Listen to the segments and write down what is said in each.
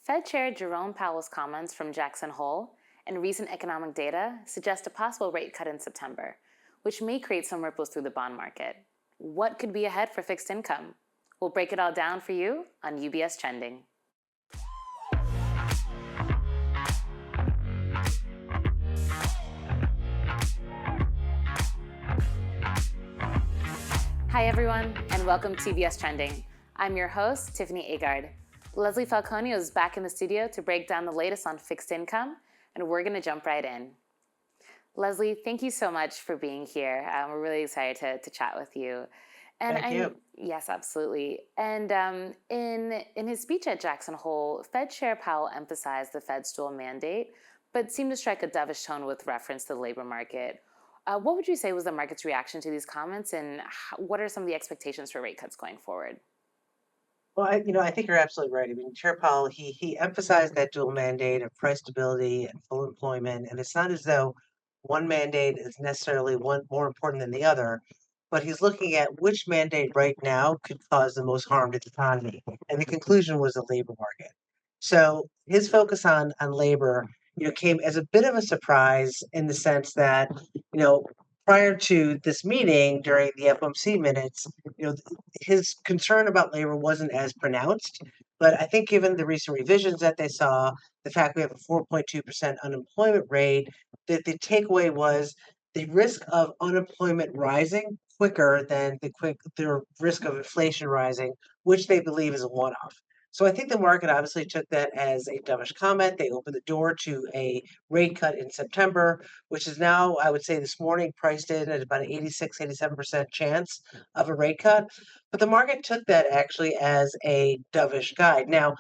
Fed Chair Jerome Powell's comments from Jackson Hole and recent economic data suggest a possible rate cut in September, which may create some ripples through the bond market. What could be ahead for fixed income? We'll break it all down for you on UBS Trending. Hi, everyone, and welcome to UBS Trending. I'm your host, Tiffany Agard. Leslie Falcone is back in the studio to break down the latest on fixed income, and we're going to jump right in. Leslie, thank you so much for being here. We're really excited to chat with you. And Thank you. yes, absolutely. And in his speech at Jackson Hole, Fed Chair Powell emphasized the Fed's dual mandate, but seemed to strike a dovish tone with reference to the labor market. What would you say was the market's reaction to these comments, and what are some of the expectations for rate cuts going forward? Well, I think you're absolutely right. I mean, Chair Powell, he emphasized that dual mandate of price stability and full employment, and it's not as though one mandate is necessarily one more important than the other, but he's looking at which mandate right now could cause the most harm to the economy, and the conclusion was the labor market. So his focus on labor, came as a bit of a surprise in the sense that, you know, prior to this meeting during the FOMC minutes, you know, his concern about labor wasn't as pronounced. But I think given the recent revisions that they saw, the fact we have a 4.2% unemployment rate, that the takeaway was the risk of unemployment rising quicker than the risk of inflation rising, which they believe is a one-off. So I think the market obviously took that as a dovish comment. They opened the door to a rate cut in September, which is now, I would say this morning, priced in at about an 87% chance of a rate cut. But the market took that actually as a dovish guide. Now,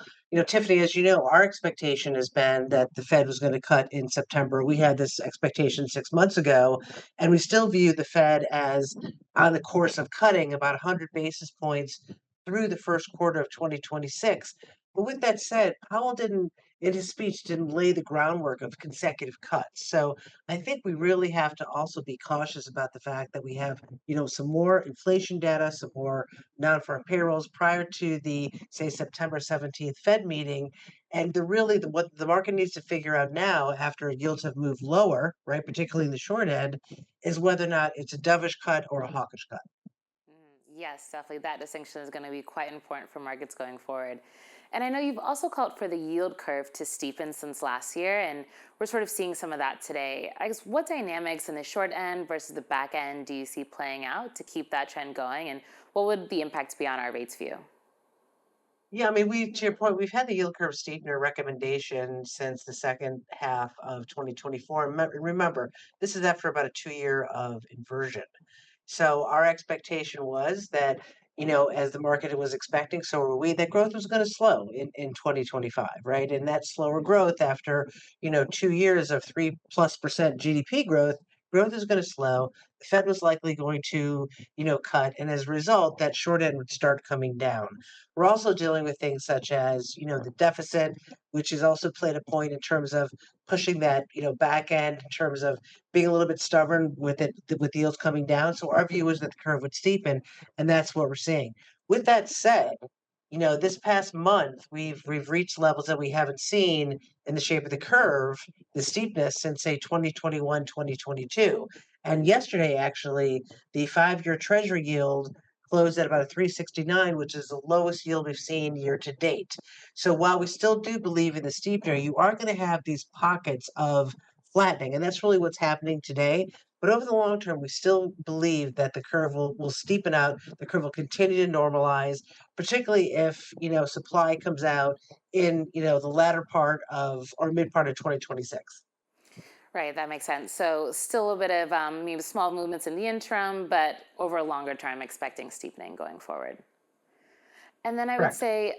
Tiffany, as you know, our expectation has been that the Fed was going to cut in September. We had this expectation 6 months ago, and we still view the Fed as on the course of cutting about 100 basis points through the first quarter of 2026. But with that said, Powell in his speech, didn't lay the groundwork of consecutive cuts. So I think we really have to also be cautious about the fact that we have, some more inflation data, some more non-farm payrolls prior to the, say, September 17th Fed meeting. And what the market needs to figure out now, after yields have moved lower, right, particularly in the short end, is whether or not it's a dovish cut or a hawkish cut. Yes, definitely. That distinction is going to be quite important for markets going forward. And I know you've also called for the yield curve to steepen since last year, and we're sort of seeing some of that today. I guess what dynamics in the short end versus the back end do you see playing out to keep that trend going, and what would the impacts be on our rates view? Yeah, I mean, to your point, we've had the yield curve steepener recommendation since the second half of 2024. Remember, this is after about a 2 year of inversion. So our expectation was that, as the market was expecting, so were we, that growth was going to slow in 2025, right? And that slower growth after, 2 years of 3+% GDP growth is going to slow. The Fed was likely going to, cut. And as a result, that short end would start coming down. We're also dealing with things such as, the deficit, which has also played a point in terms of pushing that, back end in terms of being a little bit stubborn with with yields coming down. So our view is that the curve would steepen, and that's what we're seeing. With that said, this past month we've reached levels that we haven't seen in the shape of the curve, the steepness since say 2021, 2022. And yesterday, actually, the 5 year treasury yield closed at about a 369, which is the lowest yield we've seen year to date. So while we still do believe in the steepener, you are going to have these pockets of flattening, and that's really what's happening today. But over the long term, we still believe that the curve will steepen out. The curve will continue to normalize, particularly if supply comes out in the latter part of or mid part of 2026. Right, that makes sense. So still a bit of maybe small movements in the interim, but over a longer term, expecting steepening going forward. And then I would Correct. say,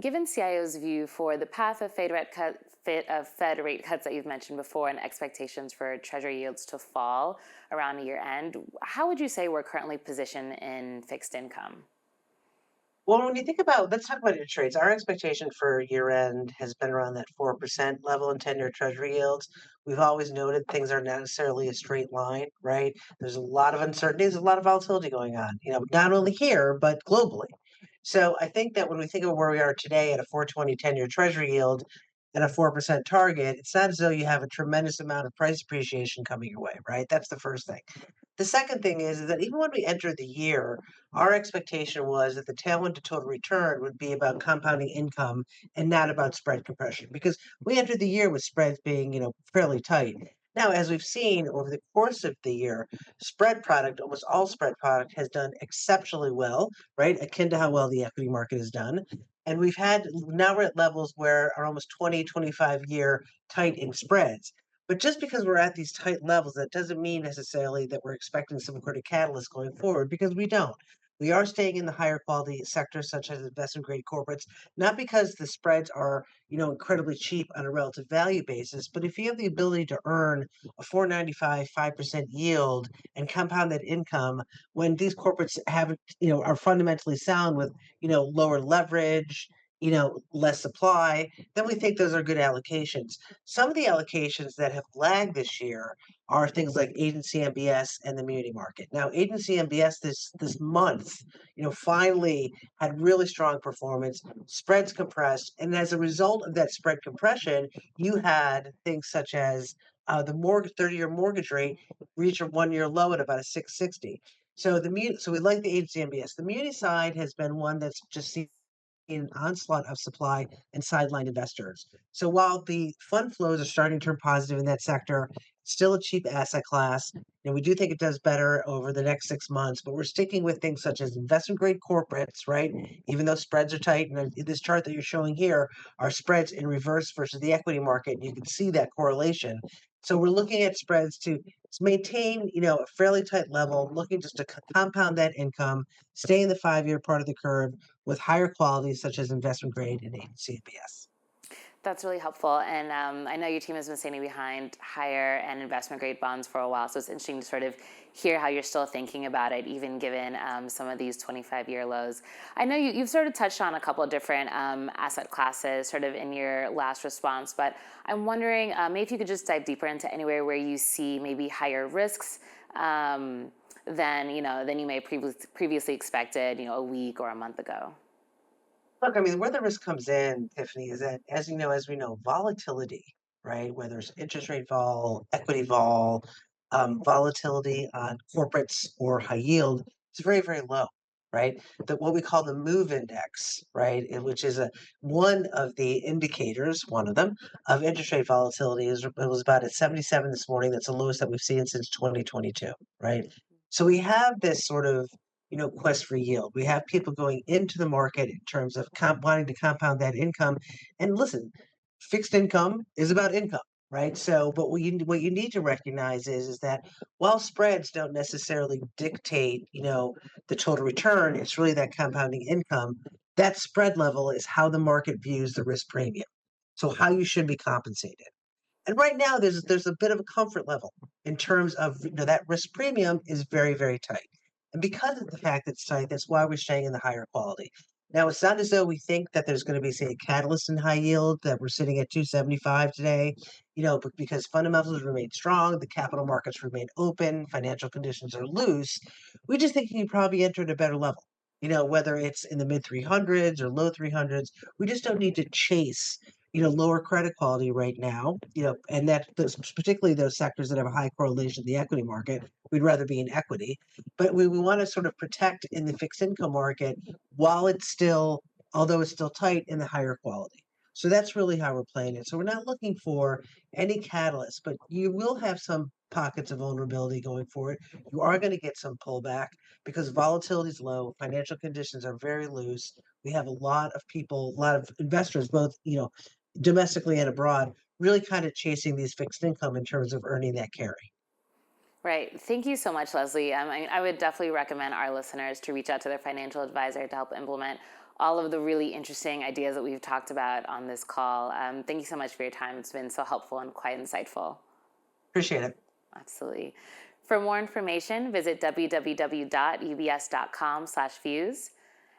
given CIO's view for the path of Fed rate cuts that you've mentioned before and expectations for Treasury yields to fall around year end, how would you say we're currently positioned in fixed income? Well, when you think about, let's talk about interest rates. Our expectation for year end has been around that 4% level in 10-year treasury yields. We've always noted things aren't necessarily a straight line, right? There's a lot of uncertainties, a lot of volatility going on, not only here, but globally. So I think that when we think of where we are today at a 4.20 10-year Treasury yield and a 4% target, it's not as though you have a tremendous amount of price appreciation coming your way, right? That's the first thing. The second thing is that even when we entered the year, our expectation was that the tailwind to total return would be about compounding income and not about spread compression, because we entered the year with spreads being, fairly tight. Now, as we've seen over the course of the year, spread product, almost all spread product, has done exceptionally well, right? Akin to how well the equity market has done. And now we're at levels where are almost 20, 25-year tight in spreads. But just because we're at these tight levels, that doesn't mean necessarily that we're expecting some sort of catalyst going forward, because we don't. We are staying in the higher quality sectors such as investment grade corporates, not because the spreads are, incredibly cheap on a relative value basis, but if you have the ability to earn a 4.95, 5% yield and compound that income when these corporates have, are fundamentally sound with, lower leverage, less supply, then we think those are good allocations. Some of the allocations that have lagged this year are things like agency MBS and the muni market. Now, agency MBS this month, finally had really strong performance, spreads compressed, and as a result of that spread compression, you had things such as the 30-year mortgage rate reach a 1-year low at about a 660. So we like the agency MBS. The muni side has been one that's just seen an onslaught of supply and sidelined investors. So while the fund flows are starting to turn positive in that sector, it's still a cheap asset class. We do think it does better over the next 6 months, but we're sticking with things such as investment grade corporates, right? Even though spreads are tight, and in this chart that you're showing here are spreads in reverse versus the equity market. You can see that correlation. So we're looking at spreads to maintain, a fairly tight level, looking just to compound that income, stay in the 5-year part of the curve, with higher qualities such as investment grade and agency MBS. That's really helpful. And I know your team has been standing behind higher and investment grade bonds for a while. So it's interesting to sort of hear how you're still thinking about it, even given some of these 25-year lows. I know you've sort of touched on a couple of different asset classes sort of in your last response, but I'm wondering maybe if you could just dive deeper into anywhere where you see maybe higher risks than you may previously expected, a week or a month ago. Look, I mean, where the risk comes in, Tiffany, is that as we know, volatility, right? Whether it's interest rate vol, equity vol, volatility on corporates or high yield is very, very low, right? What we call the move index, right, which is one of the indicators, one of them, of interest rate volatility it was about at 77 this morning. That's the lowest that we've seen since 2022, right? So we have this sort of quest for yield. We have people going into the market in terms of wanting to compound that income. And listen, fixed income is about income, right? So, but what you need to recognize is that while spreads don't necessarily dictate, the total return, it's really that compounding income. That spread level is how the market views the risk premium. So how you should be compensated. And right now, there's a bit of a comfort level in terms of that risk premium is very, very tight. And because of the fact that it's tight, that's why we're staying in the higher quality. Now, it's not as though we think that there's going to be, say, a catalyst in high yield, that we're sitting at 275 today, but because fundamentals remain strong, the capital markets remain open, financial conditions are loose. We just think you probably entered a better level. Whether it's in the mid 300s or low 300s, we just don't need to chase lower credit quality right now, and particularly those sectors that have a high correlation to the equity market. We'd rather be in equity, but we want to sort of protect in the fixed income market while although it's still tight, in the higher quality. So that's really how we're playing it. So we're not looking for any catalyst, but you will have some pockets of vulnerability going forward. You are going to get some pullback because volatility is low, financial conditions are very loose. We have a lot of people, a lot of investors, both domestically and abroad, really kind of chasing these fixed income in terms of earning that carry. Right. Thank you so much, Leslie. I would definitely recommend our listeners to reach out to their financial advisor to help implement all of the really interesting ideas that we've talked about on this call. Thank you so much for your time. It's been so helpful and quite insightful. Appreciate it. Absolutely. For more information, visit www.ubs.com/views.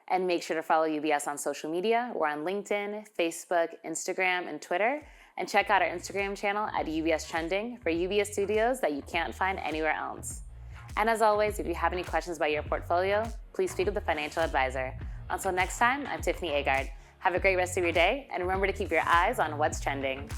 And make sure to follow UBS on social media. We're on LinkedIn, Facebook, Instagram, and Twitter. And check out our Instagram channel at UBS Trending for UBS studios that you can't find anywhere else. And as always, if you have any questions about your portfolio, please speak with a financial advisor. Until next time, I'm Tiffany Agard. Have a great rest of your day, and remember to keep your eyes on what's trending.